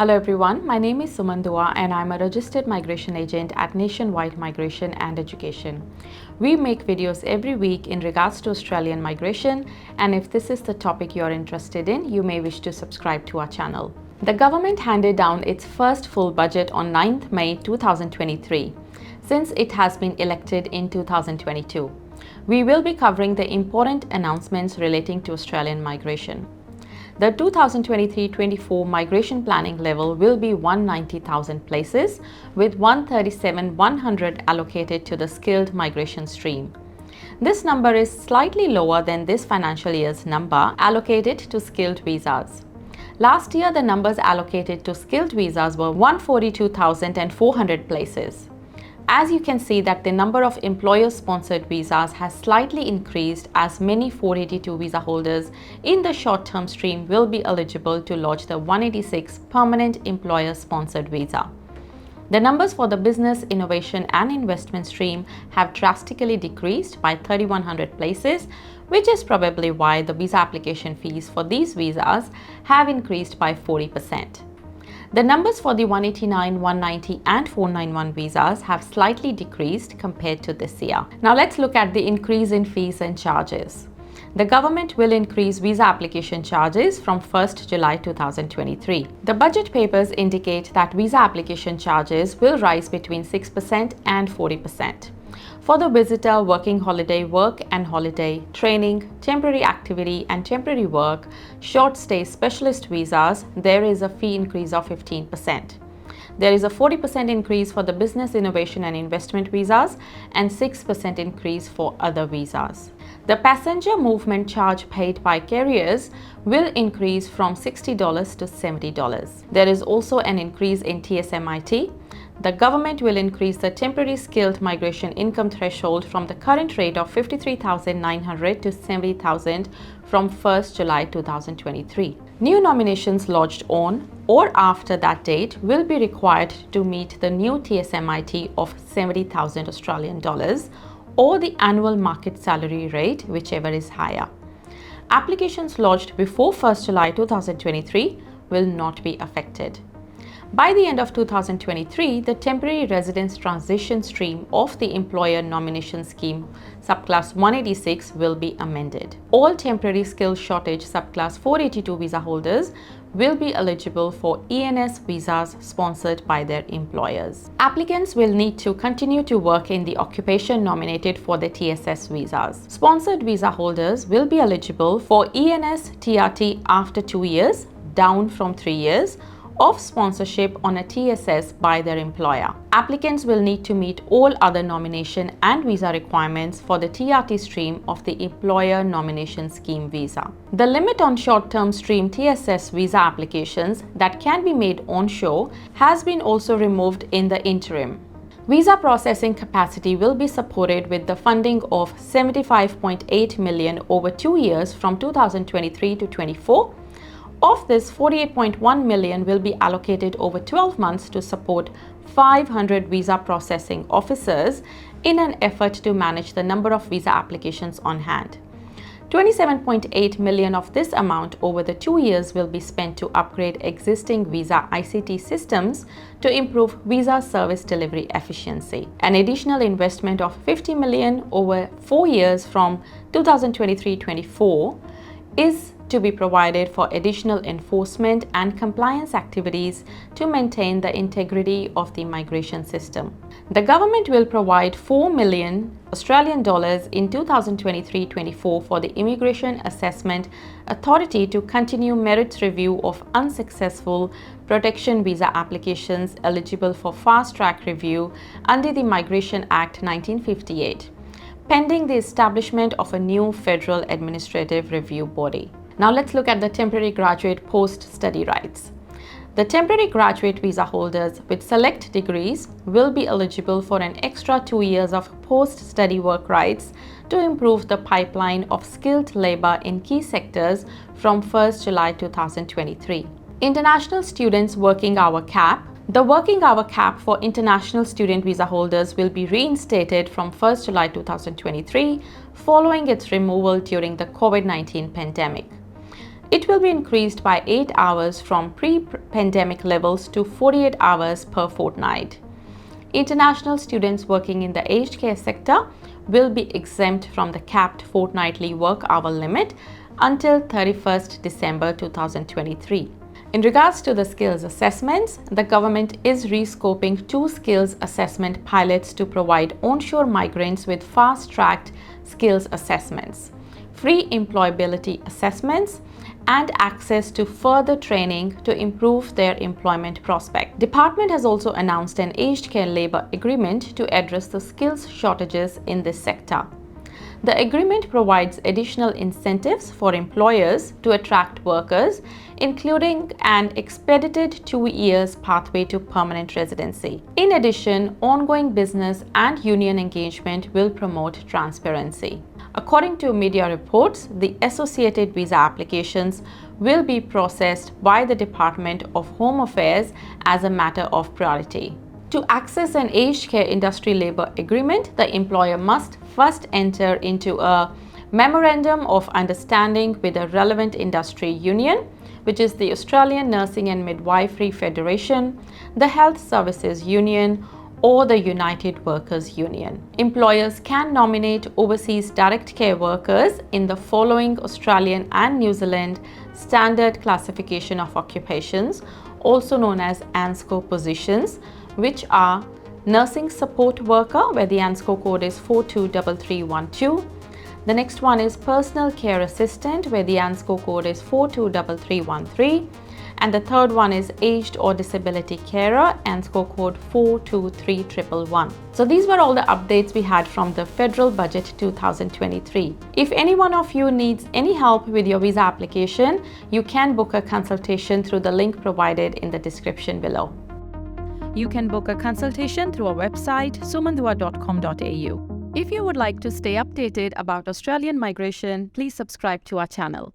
Hello everyone, my name is Suman Dua and I'm a registered migration agent at Nationwide Migration and Education. We make videos every week in regards to Australian migration, and if this is the topic you're interested in, you may wish to subscribe to our channel. The government handed down its first full budget on 9th May 2023, since it has been elected in 2022. We will be covering the important announcements relating to Australian migration. The 2023-24 migration planning level will be 190,000 places, with 137,100 allocated to the skilled migration stream. This number is slightly lower than this financial year's number allocated to skilled visas. Last year, the numbers allocated to skilled visas were 142,400 places. As you can see that the number of employer-sponsored visas has slightly increased, as many 482 visa holders in the short-term stream will be eligible to lodge the 186 permanent employer-sponsored visa. The numbers for the business, innovation and investment stream have drastically decreased by 3,100 places, which is probably why the visa application fees for these visas have increased by 40%. The numbers for the 189, 190 and 491 visas have slightly decreased compared to this year. Now let's look at the increase in fees and charges. The government will increase visa application charges from 1st July 2023. The budget papers indicate that visa application charges will rise between 6% and 40%. For the visitor, working holiday, work and holiday, training, temporary activity and temporary work, short stay specialist visas, there is a fee increase of 15%. There is a 40% increase for the business, innovation and investment visas and 6% increase for other visas. The passenger movement charge paid by carriers will increase from $60 to $70. There is also an increase in TSMIT. The government will increase the temporary skilled migration income threshold from the current rate of $53,900 to $70,000 from 1st July 2023. New nominations lodged on or after that date will be required to meet the new TSMIT of 70,000 Australian dollars or the annual market salary rate, whichever is higher. Applications lodged before 1st July 2023 will not be affected. By the end of 2023, the temporary residence transition stream of the employer nomination scheme subclass 186 will be amended. All temporary skill shortage subclass 482 visa holders will be eligible for ENS visas sponsored by their employers. Applicants will need to continue to work in the occupation nominated for the TSS visas. Sponsored visa holders will be eligible for ENS TRT after 2 years, down from 3 years, of sponsorship on a TSS by their employer. Applicants will need to meet all other nomination and visa requirements for the TRT stream of the employer nomination scheme visa. The limit on short-term stream TSS visa applications that can be made onshore has been also removed in the interim. Visa processing capacity will be supported with the funding of $75.8 million over 2 years from 2023 to 24. Of this, $48.1 million will be allocated over 12 months to support 500 visa processing officers in an effort to manage the number of visa applications on hand. $27.8 million of this amount over the 2 years will be spent to upgrade existing visa ICT systems to improve visa service delivery efficiency. An additional investment of $50 million over 4 years from 2023-24 is to be provided for additional enforcement and compliance activities to maintain the integrity of the migration system. The government will provide $4 million Australian dollars in 2023-24 for the Immigration Assessment Authority to continue merits review of unsuccessful protection visa applications eligible for fast-track review under the Migration Act 1958, pending the establishment of a new federal administrative review body. Now let's look at the temporary graduate post-study rights. The temporary graduate visa holders with select degrees will be eligible for an extra 2 years of post-study work rights to improve the pipeline of skilled labor in key sectors from 1st July 2023. International students working hour cap. The working hour cap for international student visa holders will be reinstated from 1st July 2023 following its removal during the COVID-19 pandemic. It will be increased by 8 hours from pre-pandemic levels to 48 hours per fortnight. International students working in the aged care sector will be exempt from the capped fortnightly work hour limit until 31st December 2023. In regards to the skills assessments, the government is rescoping 2 skills assessment pilots to provide onshore migrants with fast-tracked skills assessments, free employability assessments, and access to further training to improve their employment prospect. Department has also announced an aged care labour agreement to address the skills shortages in this sector. The agreement provides additional incentives for employers to attract workers, including an expedited 2 years pathway to permanent residency. In addition, ongoing business and union engagement will promote transparency. According to media reports, the associated visa applications will be processed by the Department of Home Affairs as a matter of priority. To access an aged care industry labour agreement, the employer must first enter into a Memorandum of Understanding with a relevant industry union, which is the Australian Nursing and Midwifery Federation, the Health Services Union, or the United Workers Union. Employers can nominate overseas direct care workers in the following Australian and New Zealand Standard Classification of Occupations, also known as ANSCO positions, which are Nursing Support Worker, where the ANSCO code is 423312. The next one is Personal Care Assistant, where the ANSCO code is 423313. And the third one is Aged or Disability Carer, ANSCO code 423111. So these were all the updates we had from the Federal Budget 2023. If any one of you needs any help with your visa application, you can book a consultation through the link provided in the description below. You can book a consultation through our website sumandua.com.au. If you would like to stay updated about Australian migration, please subscribe to our channel.